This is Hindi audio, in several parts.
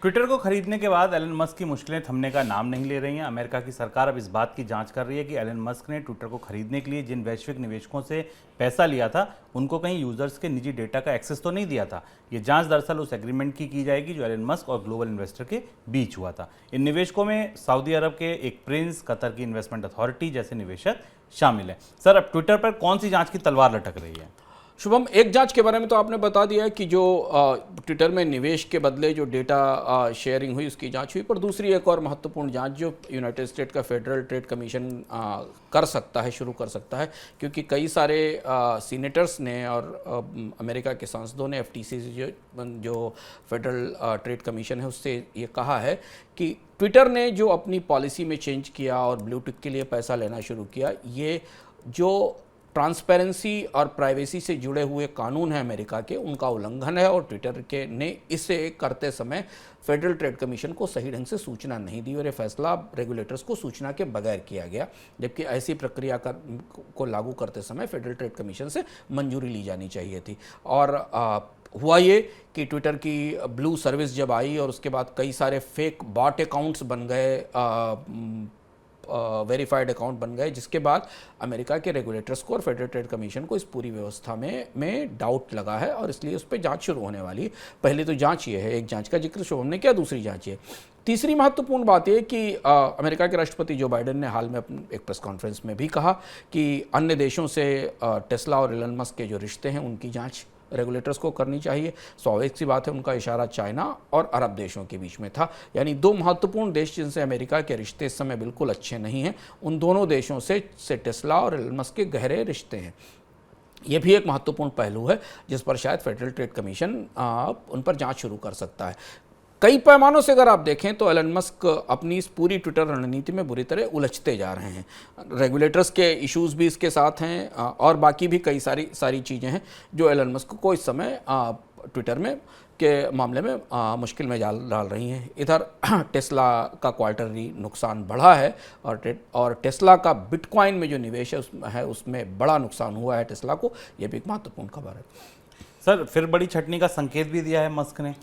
ट्विटर को खरीदने के बाद एलन मस्क की मुश्किलें थमने का नाम नहीं ले रही हैं। अमेरिका की सरकार अब इस बात की जांच कर रही है कि एलन मस्क ने ट्विटर को खरीदने के लिए जिन वैश्विक निवेशकों से पैसा लिया था उनको कहीं यूजर्स के निजी डेटा का एक्सेस तो नहीं दिया था। ये जांच दरअसल उस एग्रीमेंट की जाएगी जो एलन मस्क और ग्लोबल इन्वेस्टर के बीच हुआ था। इन निवेशकों में सऊदी अरब के एक प्रिंस, कतर की इन्वेस्टमेंट अथॉरिटी जैसे निवेशक शामिल हैं। सर, अब ट्विटर पर कौन सी जांच की तलवार लटक रही है? शुभम, एक जांच के बारे में तो आपने बता दिया है कि जो ट्विटर में निवेश के बदले जो डेटा शेयरिंग हुई उसकी जांच हुई, पर दूसरी एक और महत्वपूर्ण जांच जो यूनाइटेड स्टेट का फेडरल ट्रेड कमीशन कर सकता है, शुरू कर सकता है, क्योंकि कई सारे सीनेटर्स ने और अमेरिका के सांसदों ने एफटीसी से जो फेडरल ट्रेड कमीशन है उससे ये कहा है कि ट्विटर ने जो अपनी पॉलिसी में चेंज किया और ब्लू टिक के लिए पैसा लेना शुरू किया, ये जो ट्रांसपेरेंसी और प्राइवेसी से जुड़े हुए कानून हैं अमेरिका के, उनका उल्लंघन है। और ट्विटर के ने इसे करते समय फेडरल ट्रेड कमीशन को सही ढंग से सूचना नहीं दी और ये फैसला रेगुलेटर्स को सूचना के बगैर किया गया, जबकि ऐसी प्रक्रिया को लागू करते समय फेडरल ट्रेड कमीशन से मंजूरी ली जानी चाहिए थी। और हुआ ये कि ट्विटर की ब्लू सर्विस जब आई और उसके बाद कई सारे फेक बॉट अकाउंट्स बन गए, वेरीफाइड अकाउंट बन गए, जिसके बाद अमेरिका के रेगुलेटर्स को और फेडरल ट्रेड कमीशन को इस पूरी व्यवस्था में डाउट लगा है और इसलिए उस पर जांच शुरू होने वाली है। पहले तो जांच ये है, एक जांच का जिक्र शुभम ने किया, दूसरी जांच ये। तीसरी महत्वपूर्ण बात यह कि अमेरिका के राष्ट्रपति जो बाइडेन ने हाल में एक प्रेस कॉन्फ्रेंस में भी कहा कि अन्य देशों से टेस्ला और एलन मस्क के जो रिश्ते हैं उनकी जाँच रेगुलेटर्स को करनी चाहिए। स्वाभाविक सी बात है, उनका इशारा चाइना और अरब देशों के बीच में था, यानी दो महत्वपूर्ण देश जिनसे अमेरिका के रिश्ते इस समय बिल्कुल अच्छे नहीं हैं, उन दोनों देशों से टेस्ला और एलन मस्क के गहरे रिश्ते हैं। ये भी एक महत्वपूर्ण पहलू है जिस पर शायद फेडरल ट्रेड कमीशन उन पर जांच शुरू कर सकता है। कई पैमानों से अगर आप देखें तो एलन मस्क अपनी इस पूरी ट्विटर रणनीति में बुरी तरह उलझते जा रहे हैं। रेगुलेटर्स के इश्यूज भी इसके साथ हैं और बाकी भी कई सारी चीज़ें हैं जो एलन मस्क को इस समय ट्विटर में के मामले में मुश्किल में डाल रही हैं। इधर टेस्ला का क्वार्टरली नुकसान बढ़ा है और टेस्ला का बिटकॉइन में जो निवेश है उसमें बड़ा नुकसान हुआ है टेस्ला को। यह भी एक महत्वपूर्ण खबर है। सर, फिर बड़ी छटनी का संकेत भी दिया है मस्क ने।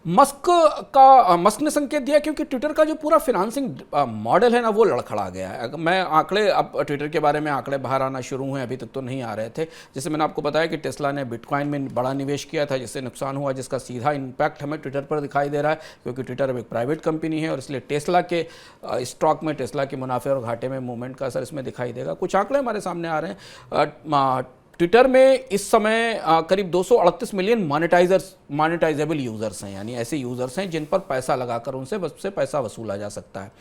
मस्क ने संकेत दिया क्योंकि ट्विटर का जो पूरा फिनांसिंग मॉडल है ना, वो लड़खड़ा गया है। मैं आंकड़े, अब ट्विटर के बारे में आंकड़े बाहर आना शुरू हुए, अभी तक तो नहीं आ रहे थे। जैसे मैंने आपको बताया कि टेस्ला ने बिटकॉइन में बड़ा निवेश किया था जिससे नुकसान हुआ, जिसका सीधा इम्पैक्ट हमें ट्विटर पर दिखाई दे रहा है, क्योंकि ट्विटर अब एक प्राइवेट कंपनी है और इसलिए टेस्ला के स्टॉक में, टेस्ला के मुनाफे और घाटे में मूवमेंट का असर इसमें दिखाई देगा। कुछ आंकड़े हमारे सामने आ रहे हैं। ट्विटर में इस समय करीब 238 मिलियन मॉनेटाइजेबल यूज़र्स हैं, यानी ऐसे यूज़र्स हैं जिन पर पैसा लगाकर उनसे पैसा वसूला जा सकता है।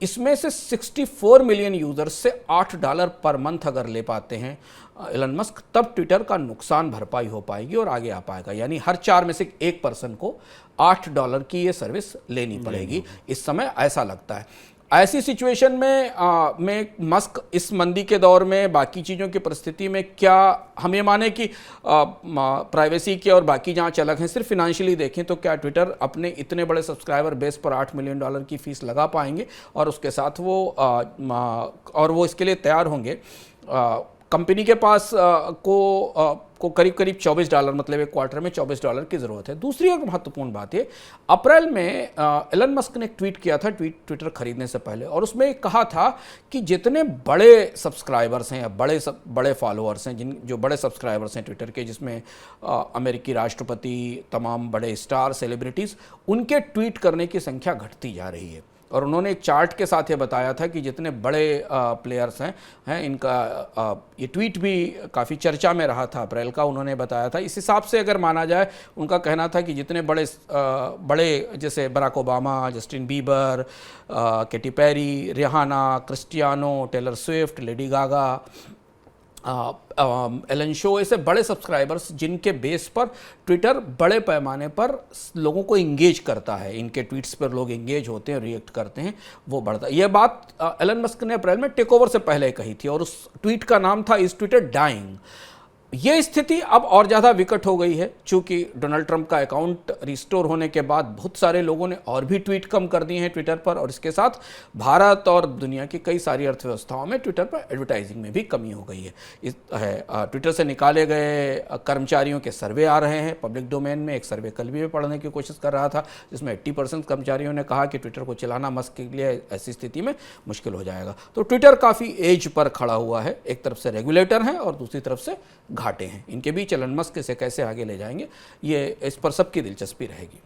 इसमें से 64 मिलियन यूज़र्स से $8 पर मंथ अगर ले पाते हैं एलन मस्क, तब ट्विटर का नुकसान भरपाई हो पाएगी और आगे आ पाएगा। यानी हर 4 में से 1 पर्सन को $8 की ये सर्विस लेनी पड़ेगी इस समय, ऐसा लगता है। ऐसी सिचुएशन में मस्क इस मंदी के दौर में, बाकी चीज़ों की परिस्थिति में, क्या हम ये माने कि प्राइवेसी की और बाकी जांच अलग हैं, सिर्फ फिनेंशियली देखें तो क्या ट्विटर अपने इतने बड़े सब्सक्राइबर बेस पर $8 मिलियन की फीस लगा पाएंगे और उसके साथ वो इसके लिए तैयार होंगे? कंपनी के पास को करीब $24, मतलब एक क्वार्टर में $24 की ज़रूरत है। दूसरी एक महत्वपूर्ण बात है, अप्रैल में एलन मस्क ने एक ट्वीट किया था ट्विटर खरीदने से पहले, और उसमें कहा था कि जितने बड़े सब्सक्राइबर्स हैं या बड़े फॉलोअर्स हैं, जो बड़े सब्सक्राइबर्स हैं ट्विटर के, जिसमें अमेरिकी राष्ट्रपति, तमाम बड़े स्टार, सेलिब्रिटीज़, उनके ट्वीट करने की संख्या घटती जा रही है। और उन्होंने एक चार्ट के साथ ये बताया था कि जितने बड़े प्लेयर्स हैं इनका ये ट्वीट भी काफ़ी चर्चा में रहा था अप्रैल का, उन्होंने बताया था। इस हिसाब से अगर माना जाए, उनका कहना था कि जितने बड़े जैसे Barack Obama, Justin Bieber, Katy Perry, Rihanna, Cristiano, Taylor Swift, Lady Gaga, Ellen show, ऐसे बड़े सब्सक्राइबर्स जिनके बेस पर ट्विटर बड़े पैमाने पर लोगों को इंगेज करता है, इनके ट्वीट्स पर लोग इंगेज होते हैं, रिएक्ट करते हैं, वो बढ़ता है। यह बात एलन मस्क ने अप्रैल में टेक ओवर से पहले कही थी और उस ट्वीट का नाम था इज ट्विटर डाइंग। ये स्थिति अब और ज़्यादा विकट हो गई है, चूंकि डोनाल्ड ट्रंप का अकाउंट रिस्टोर होने के बाद बहुत सारे लोगों ने और भी ट्वीट कम कर दिए हैं ट्विटर पर, और इसके साथ भारत और दुनिया की कई सारी अर्थव्यवस्थाओं में ट्विटर पर एडवर्टाइजिंग में भी कमी हो गई है। ट्विटर से निकाले गए कर्मचारियों के सर्वे आ रहे हैं। पब्लिक डोमेन में एक सर्वे कल भी मैं पढ़ने की कोशिश कर रहा था, जिसमें 80% कर्मचारियों ने कहा कि ट्विटर को चलाना मस्क के लिए ऐसी स्थिति में मुश्किल हो जाएगा। तो ट्विटर काफ़ी एज पर खड़ा हुआ है, एक तरफ से रेगुलेटर है और दूसरी तरफ से घाटे हैं। इनके बीच एलन मस्क इसे कैसे आगे ले जाएंगे, ये इस पर सबकी दिलचस्पी रहेगी।